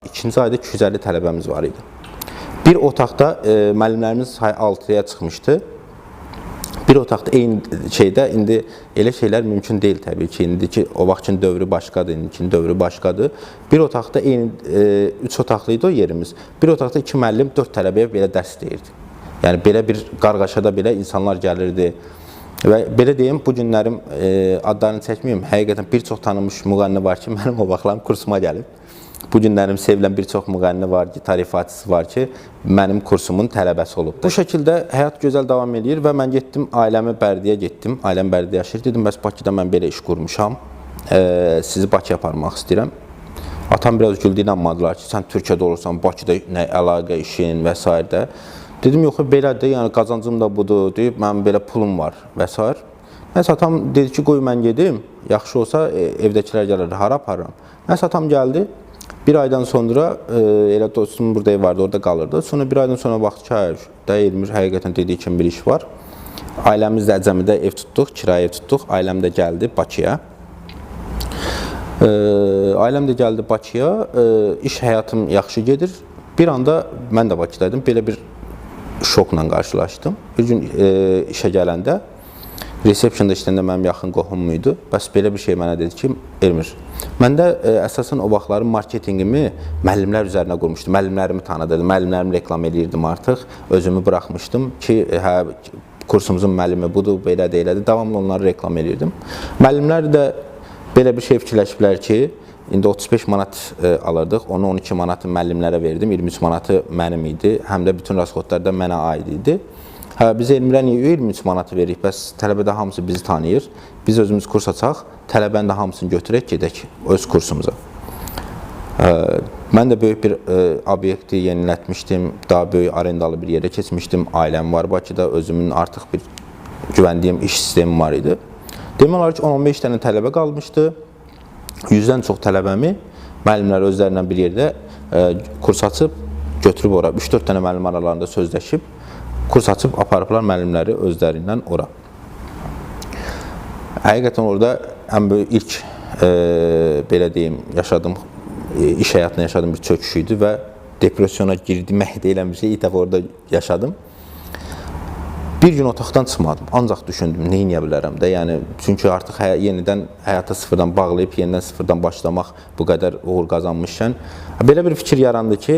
İkinci ayda 250 tələbəmiz var idi. Bir otaqda müəllimlərimiz 6-ya çıxmışdı. Bir otaqda eyni şeydə indi elə şeylər mümkün deyil təbii ki. İndiki o vaxtın dövrü başqadır, indikinin dövrü başqadır. Bir otaqda eyni 3 otaqlı idi o yerimiz. Bir otaqda 2 müəllim 4 tələbəyə belə dərs deyirdi. Yəni belə bir qarğaşada belə insanlar gəlirdi. Və belə deyim, bu günlərim adlarını çəkməyim. Həqiqətən bir çox tanınmış müğənni var ki, mənim o vaxtlarım kursuma gəlib. Bu günlərim sevilən bir çox müğənni var, gitar ifaçısı var ki, mənim kursumun tələbəsi olub. Bu şəkildə həyat gözəl davam edir və mən getdim, ailəmi Bərdəyə getdim. Ailəm Bərdəyə yaşayır. Dedim, bəs Bakıda mən belə iş qurmuşam, sizi Bakıya aparmaq istəyirəm. Atam biraz güldü, inanmadılar ki, sən Türkiyədə olursan, Bakıda nə əlaqə işin və s. Dedim, yox, belədir, yəni qazancım da budur, deyib, mənim belə pulum var və s. Nəsə atam dedi ki, qoy mən gedim, yaxşı olsa evdəkilər gəlir, hara aparıram. Nəsə atam gəldi. Bir aydan sonra elə dostum burada ev vardı, orada qalırdı. Sonra bir aydan sonra baxdı ki, Elmir həqiqətən dediyi kimi bir iş var. Ailəmiz də Əcəmidə ev tutduq, kirayə ev tutduq. Ailəm də gəldi Bakıya. İş həyatım yaxşı gedir. Bir anda mən də Bakıdaydım, belə bir şokla qarşılaşdım. Bir gün işə gələndə, resepsiyonda işləyəndə mənim yaxın qohumum idi. Bəs belə bir şey mənə dedi ki, Elmir, mən də əsasən o vaxtların marketinqimi müəllimlər üzərinə qurmuşdum. Müəllimlərimi tanıdırdım, müəllimlərimi reklam edirdim artıq. Özümü buraxmışdım ki, kursumuzun müəllimi budur, belədir, elədir. Davamlı onları reklam edirdim. Müəllimlər də belə bir şey fikirləşiblər ki, indi 35 manat alırdıq, onu 12 manatı müəllimlərə verdim, 23 manatı mənim idi. Həm də bütün rasxodlar da mənə aid idi. Biz Elmirə niyə 23 manatı veririk? Bəs tələbədə hamısı bizi tanıyır. Biz özümüz kurs açaq, tələbənin də hamısını götürək, gedək öz kursumuza. Mən də böyük bir obyekti yenilətmişdim, daha böyük arendalı bir yerə keçmişdim. Ailəm var Bakıda, özümün artıq bir güvəndiyim iş sistemim var idi. Demək olar ki, 10-15 dənə tələbə qalmışdı. 100-dən çox tələbəmi müəllimlər özlərindən bir yerdə kurs açıb, götürüb ora. 3-4 dənə müəllim aralarında sözləşib, kurs açıb aparıblar müəllimləri özlərindən ora. Həqiqətən orada ən böyük ilk belə deyim, iş həyatında yaşadığım bir çöküş idi və depresyona girmək deyilən bir şey ilk dəfə orada yaşadım. Bir gün otaqdan çıxmadım, ancaq düşündüm, nə edə bilərəm də, yəni, çünki artıq yenidən həyata sıfırdan bağlayıb, yenidən sıfırdan başlamaq bu qədər uğur qazanmışkən. Belə bir fikir yarandı ki,